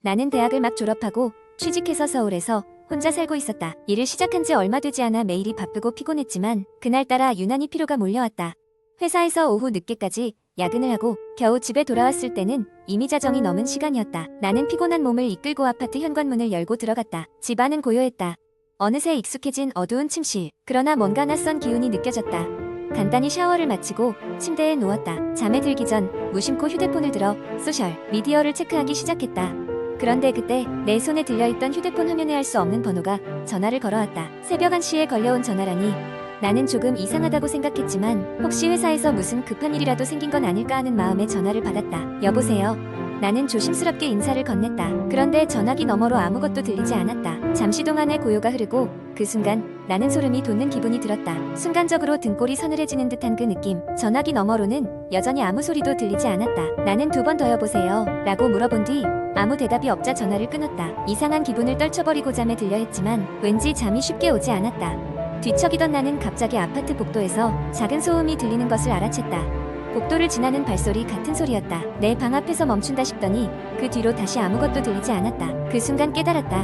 나는 대학을 막 졸업하고 취직해서 서울에서 혼자 살고 있었다. 일을 시작한 지 얼마 되지 않아 매일이 바쁘고 피곤했지만 그날따라 유난히 피로가 몰려왔다. 회사에서 오후 늦게까지 야근을 하고 겨우 집에 돌아왔을 때는 이미 자정이 넘은 시간이었다. 나는 피곤한 몸을 이끌고 아파트 현관문을 열고 들어갔다. 집안은 고요했다. 어느새 익숙해진 어두운 침실. 그러나 뭔가 낯선 기운이 느껴졌다. 간단히 샤워를 마치고 침대에 누웠다. 잠에 들기 전 무심코 휴대폰을 들어 소셜 미디어를 체크하기 시작했다. 그런데 그때 내 손에 들려있던 휴대폰 화면에 할 수 없는 번호가 전화를 걸어왔다. 새벽 1시에 걸려온 전화라니 나는 조금 이상하다고 생각했지만 혹시 회사에서 무슨 급한 일이라도 생긴 건 아닐까 하는 마음에 전화를 받았다. 여보세요? 나는 조심스럽게 인사를 건넸다. 그런데 전화기 너머로 아무것도 들리지 않았다. 잠시 동안의 고요가 흐르고 그 순간 나는 소름이 돋는 기분이 들었다. 순간적으로 등골이 서늘해지는 듯한 그 느낌. 전화기 너머로는 여전히 아무 소리도 들리지 않았다. 나는 2번 더 여보세요? 라고 물어본 뒤 아무 대답이 없자 전화를 끊었다. 이상한 기분을 떨쳐버리고 잠에 들려 했지만 왠지 잠이 쉽게 오지 않았다. 뒤척이던 나는 갑자기 아파트 복도에서 작은 소음이 들리는 것을 알아챘다. 복도를 지나는 발소리 같은 소리였다. 내 방 앞에서 멈춘다 싶더니 그 뒤로 다시 아무것도 들리지 않았다. 그 순간 깨달았다.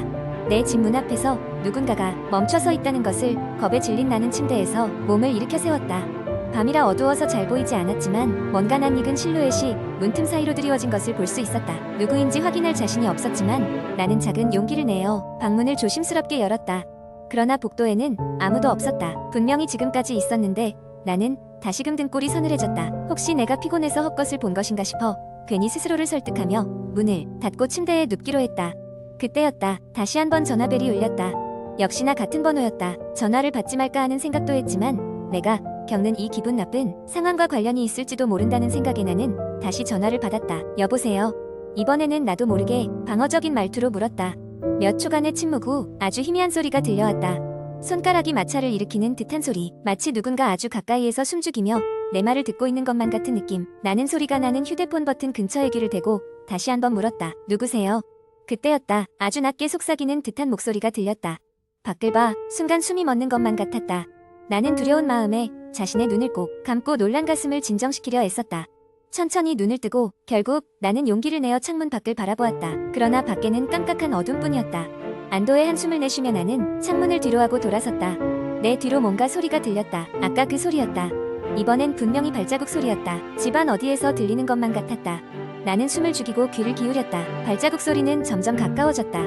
내 집 문 앞에서 누군가가 멈춰서 있다는 것을. 겁에 질린 나는 침대에서 몸을 일으켜 세웠다. 밤이라 어두워서 잘 보이지 않았지만 뭔가 낯익은 실루엣이 문틈 사이로 드리워진 것을 볼 수 있었다. 누구인지 확인할 자신이 없었지만 나는 작은 용기를 내어 방문을 조심스럽게 열었다. 그러나 복도에는 아무도 없었다. 분명히 지금까지 있었는데 나는 다시금 등골이 서늘해졌다. 혹시 내가 피곤해서 헛것을 본 것인가 싶어 괜히 스스로를 설득하며 문을 닫고 침대에 눕기로 했다. 그때였다. 다시 한번 전화벨이 울렸다. 역시나 같은 번호였다. 전화를 받지 말까 하는 생각도 했지만 내가 겪는 이 기분 나쁜 상황과 관련이 있을지도 모른다는 생각에 나는 다시 전화를 받았다. 여보세요? 이번에는 나도 모르게 방어적인 말투로 물었다. 몇 초간의 침묵 후 아주 희미한 소리가 들려왔다. 손가락이 마찰을 일으키는 듯한 소리. 마치 누군가 아주 가까이에서 숨죽이며 내 말을 듣고 있는 것만 같은 느낌. 나는 소리가 나는 휴대폰 버튼 근처에 귀를 대고 다시 한번 물었다. 누구세요? 그때였다. 아주 낮게 속삭이는 듯한 목소리가 들렸다. 밖을 봐. 순간 숨이 멎는 것만 같았다. 나는 두려운 마음에 자신의 눈을 꼭 감고 놀란 가슴을 진정시키려 애썼다. 천천히 눈을 뜨고 결국 나는 용기를 내어 창문 밖을 바라보았다. 그러나 밖에는 깜깜한 어둠뿐이었다. 안도의 한숨을 내쉬며 나는 창문을 뒤로하고 돌아섰다. 내 뒤로 뭔가 소리가 들렸다. 아까 그 소리였다. 이번엔 분명히 발자국 소리였다. 집안 어디에서 들리는 것만 같았다. 나는 숨을 죽이고 귀를 기울였다. 발자국 소리는 점점 가까워졌다.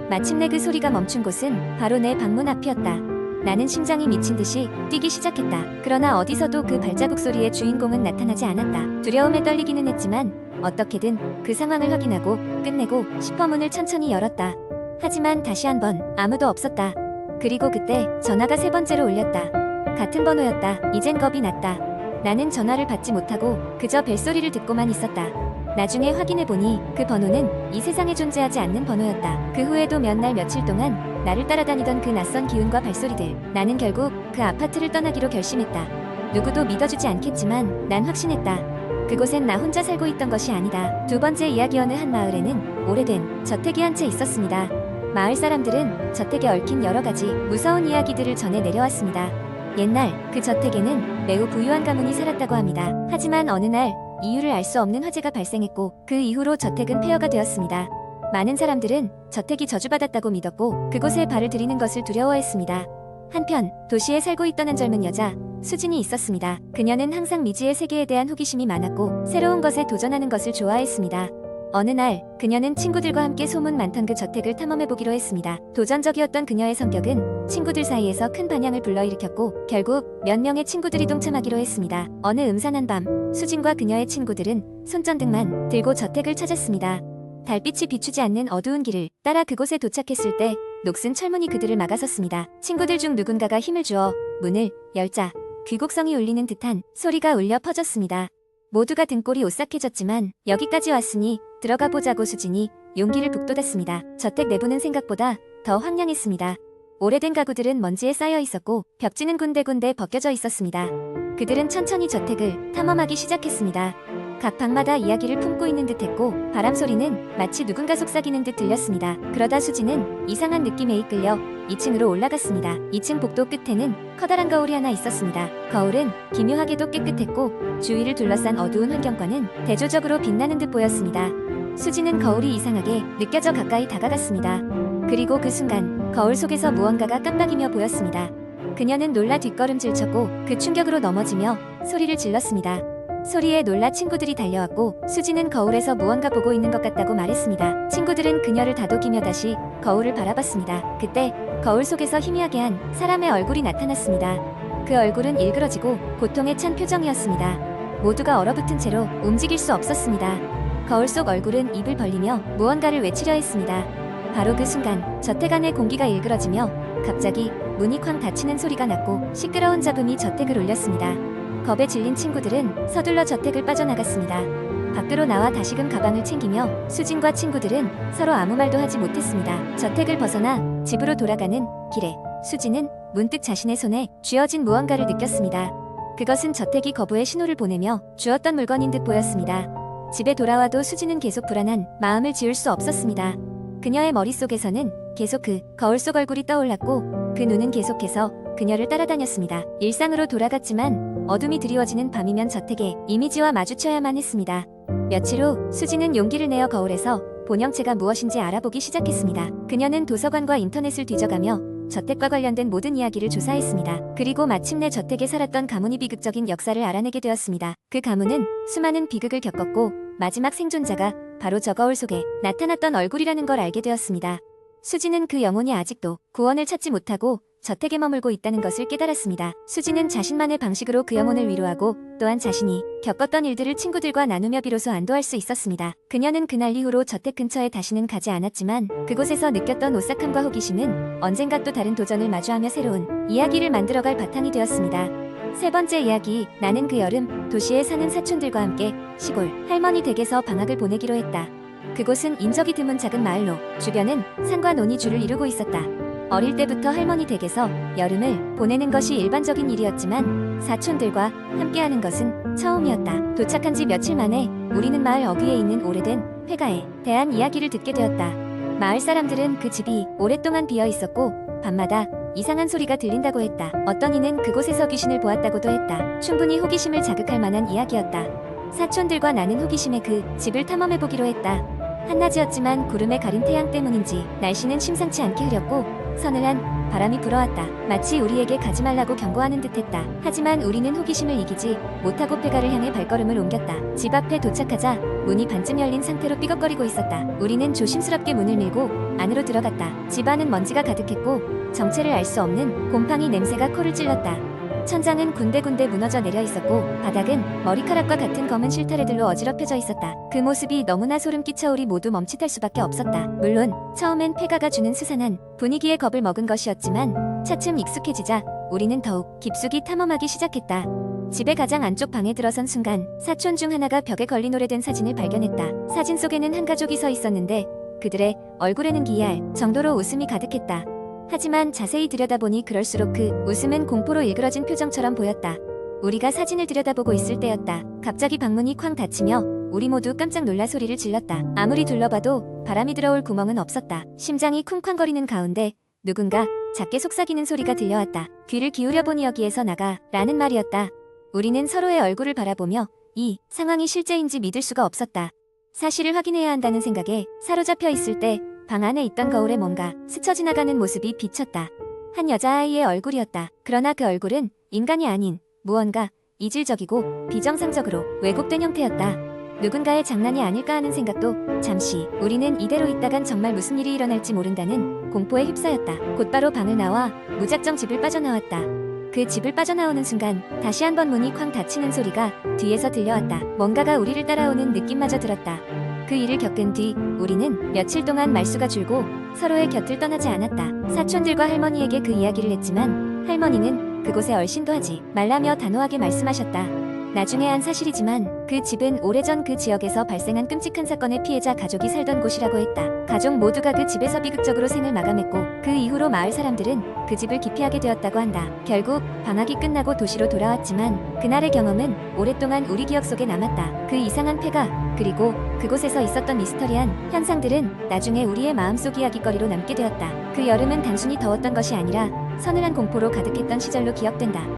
마침내 그 소리가 멈춘 곳은 바로 내 방문 앞이었다. 나는 심장이 미친 듯이 뛰기 시작했다. 그러나 어디서도 그 발자국 소리의 주인공은 나타나지 않았다. 두려움에 떨리기는 했지만 어떻게든 그 상황을 확인하고 끝내고 싶어 문을 천천히 열었다. 하지만 다시 한번 아무도 없었다. 그리고 그때 전화가 3번째로 울렸다. 같은 번호였다. 이젠 겁이 났다. 나는 전화를 받지 못하고 그저 벨소리를 듣고만 있었다. 나중에 확인해보니 그 번호는 이 세상에 존재하지 않는 번호였다. 그 후에도 몇 날 며칠 동안 나를 따라다니던 그 낯선 기운과 발소리들. 나는 결국 그 아파트를 떠나기로 결심했다. 누구도 믿어주지 않겠지만 난 확신했다. 그곳엔 나 혼자 살고 있던 것이 아니다. 2번째 이야기. 어느 한 마을에는 오래된 저택이 한 채 있었습니다. 마을 사람들은 저택에 얽힌 여러 가지 무서운 이야기들을 전해 내려왔습니다. 옛날 그 저택에는 매우 부유한 가문이 살았다고 합니다. 하지만 어느 날 이유를 알 수 없는 화재가 발생했고 그 이후로 저택은 폐허가 되었습니다. 많은 사람들은 저택이 저주받았다고 믿었고 그곳에 발을 들이는 것을 두려워했습니다. 한편 도시에 살고 있던 한 젊은 여자 수진이 있었습니다. 그녀는 항상 미지의 세계에 대한 호기심이 많았고 새로운 것에 도전하는 것을 좋아했습니다. 어느 날 그녀는 친구들과 함께 소문 많던 그 저택을 탐험해보기로 했습니다. 도전적이었던 그녀의 성격은 친구들 사이에서 큰 반향을 불러일으켰고 결국 몇 명의 친구들이 동참하기로 했습니다. 어느 음산한 밤 수진과 그녀의 친구들은 손전등만 들고 저택을 찾았습니다. 달빛이 비추지 않는 어두운 길을 따라 그곳에 도착했을 때 녹슨 철문이 그들을 막아섰습니다. 친구들 중 누군가가 힘을 주어 문을 열자 귀곡성이 울리는 듯한 소리가 울려 퍼졌습니다. 모두가 등골이 오싹해졌지만 여기까지 왔으니 들어가 보자고 수진이 용기를 북돋았습니다. 저택 내부는 생각보다 더 황량했습니다. 오래된 가구들은 먼지에 쌓여 있었고 벽지는 군데군데 벗겨져 있었습니다. 그들은 천천히 저택을 탐험하기 시작했습니다. 각 방마다 이야기를 품고 있는 듯했고 바람소리는 마치 누군가 속삭이는 듯 들렸습니다. 그러다 수지는 이상한 느낌에 이끌려 2층으로 올라갔습니다. 2층 복도 끝에는 커다란 거울이 하나 있었습니다. 거울은 기묘하게도 깨끗했고 주위를 둘러싼 어두운 환경과는 대조적으로 빛나는 듯 보였습니다. 수지는 거울이 이상하게 느껴져 가까이 다가갔습니다. 그리고 그 순간 거울 속에서 무언가가 깜빡이며 보였습니다. 그녀는 놀라 뒷걸음질 쳤고 그 충격으로 넘어지며 소리를 질렀습니다. 소리에 놀라 친구들이 달려왔고 수지는 거울에서 무언가 보고 있는 것 같다고 말했습니다. 친구들은 그녀를 다독이며 다시 거울을 바라봤습니다. 그때 거울 속에서 희미하게 한 사람의 얼굴이 나타났습니다. 그 얼굴은 일그러지고 고통에 찬 표정이었습니다. 모두가 얼어붙은 채로 움직일 수 없었습니다. 거울 속 얼굴은 입을 벌리며 무언가를 외치려 했습니다. 바로 그 순간 저택 안의 공기가 일그러지며 갑자기 문이 쾅 닫히는 소리가 났고 시끄러운 잡음이 저택을 울렸습니다. 겁에 질린 친구들은 서둘러 저택을 빠져나갔습니다. 밖으로 나와 다시금 가방을 챙기며 수진과 친구들은 서로 아무 말도 하지 못했습니다. 저택을 벗어나 집으로 돌아가는 길에 수진은 문득 자신의 손에 쥐어진 무언가를 느꼈습니다. 그것은 저택이 거부의 신호를 보내며 주었던 물건인 듯 보였습니다. 집에 돌아와도 수진은 계속 불안한 마음을 지울 수 없었습니다. 그녀의 머릿속에서는 계속 그 거울 속 얼굴이 떠올랐고 그 눈은 계속해서 그녀를 따라다녔습니다. 일상으로 돌아갔지만 어둠이 드리워지는 밤이면 저택의 이미지와 마주쳐야만 했습니다. 며칠 후 수지는 용기를 내어 거울에서 본형체가 무엇인지 알아보기 시작했습니다. 그녀는 도서관과 인터넷을 뒤져가며 저택과 관련된 모든 이야기를 조사했습니다. 그리고 마침내 저택에 살았던 가문이 비극적인 역사를 알아내게 되었습니다. 그 가문은 수많은 비극을 겪었고 마지막 생존자가 바로 저 거울 속에 나타났던 얼굴이라는 걸 알게 되었습니다. 수지는 그 영혼이 아직도 구원을 찾지 못하고 저택에 머물고 있다는 것을 깨달았습니다. 수지는 자신만의 방식으로 그 영혼을 위로하고 또한 자신이 겪었던 일들을 친구들과 나누며 비로소 안도할 수 있었습니다. 그녀는 그날 이후로 저택 근처에 다시는 가지 않았지만 그곳에서 느꼈던 오싹함과 호기심은 언젠가 또 다른 도전을 마주하며 새로운 이야기를 만들어갈 바탕이 되었습니다. 세 번째 이야기, 나는 그 여름 도시에 사는 사촌들과 함께 시골 할머니 댁에서 방학을 보내기로 했다. 그곳은 인적이 드문 작은 마을로 주변은 산과 논이 줄을 이루고 있었다. 어릴 때부터 할머니 댁에서 여름을 보내는 것이 일반적인 일이었지만 사촌들과 함께하는 것은 처음이었다. 도착한 지 며칠 만에 우리는 마을 어귀에 있는 오래된 회가에 대한 이야기를 듣게 되었다. 마을 사람들은 그 집이 오랫동안 비어 있었고 밤마다 이상한 소리가 들린다고 했다. 어떤 이는 그곳에서 귀신을 보았다고도 했다. 충분히 호기심을 자극할 만한 이야기였다. 사촌들과 나는 호기심에 그 집을 탐험해보기로 했다. 한낮이었지만 구름에 가린 태양 때문인지 날씨는 심상치 않게 흐렸고 서늘한 바람이 불어왔다. 마치 우리에게 가지 말라고 경고하는 듯했다. 하지만 우리는 호기심을 이기지 못하고 폐가를 향해 발걸음을 옮겼다. 집 앞에 도착하자 문이 반쯤 열린 상태로 삐걱거리고 있었다. 우리는 조심스럽게 문을 밀고 안으로 들어갔다. 집 안은 먼지가 가득했고 정체를 알 수 없는 곰팡이 냄새가 코를 찔렀다. 천장은 군데군데 무너져 내려 있었고 바닥은 머리카락과 같은 검은 실타래들로 어지럽혀져 있었다. 그 모습이 너무나 소름 끼쳐 우리 모두 멈칫할 수밖에 없었다. 물론 처음엔 폐가가 주는 스산한 분위기에 겁을 먹은 것이었지만 차츰 익숙해지자 우리는 더욱 깊숙이 탐험하기 시작했다. 집의 가장 안쪽 방에 들어선 순간 사촌 중 하나가 벽에 걸린 오래된 사진을 발견했다. 사진 속에는 한 가족이 서 있었는데 그들의 얼굴에는 기이할 정도로 웃음이 가득했다. 하지만 자세히 들여다보니 그럴수록 그 웃음은 공포로 일그러진 표정처럼 보였다. 우리가 사진을 들여다보고 있을 때였다. 갑자기 방문이 쾅 닫히며 우리 모두 깜짝 놀라 소리를 질렀다. 아무리 둘러봐도 바람이 들어올 구멍은 없었다. 심장이 쿵쾅거리는 가운데 누군가 작게 속삭이는 소리가 들려왔다. 귀를 기울여보니 여기에서 나가 라는 말이었다. 우리는 서로의 얼굴을 바라보며 이 상황이 실제인지 믿을 수가 없었다. 사실을 확인해야 한다는 생각에 사로잡혀 있을 때 방 안에 있던 거울에 뭔가 스쳐 지나가는 모습이 비쳤다. 한 여자아이의 얼굴이었다. 그러나 그 얼굴은 인간이 아닌 무언가 이질적이고 비정상적으로 왜곡된 형태였다. 누군가의 장난이 아닐까 하는 생각도 잠시 우리는 이대로 있다간 정말 무슨 일이 일어날지 모른다는 공포에 휩싸였다. 곧바로 방을 나와 무작정 집을 빠져나왔다. 그 집을 빠져나오는 순간 다시 한번 문이 쾅 닫히는 소리가 뒤에서 들려왔다. 뭔가가 우리를 따라오는 느낌마저 들었다. 그 일을 겪은 뒤 우리는 며칠 동안 말수가 줄고 서로의 곁을 떠나지 않았다. 사촌들과 할머니에게 그 이야기를 했지만 할머니는 그곳에 얼씬도 하지 말라며 단호하게 말씀하셨다. 나중에 한 사실이지만 그 집은 오래전 그 지역에서 발생한 끔찍한 사건의 피해자 가족이 살던 곳이라고 했다. 가족 모두가 그 집에서 비극적으로 생을 마감했고 그 이후로 마을 사람들은 그 집을 기피하게 되었다고 한다. 결국 방학이 끝나고 도시로 돌아왔지만 그날의 경험은 오랫동안 우리 기억 속에 남았다. 그 이상한 폐가 그리고 그곳에서 있었던 미스터리한 현상들은 나중에 우리의 마음속 이야기거리로 남게 되었다. 그 여름은 단순히 더웠던 것이 아니라 서늘한 공포로 가득했던 시절로 기억된다.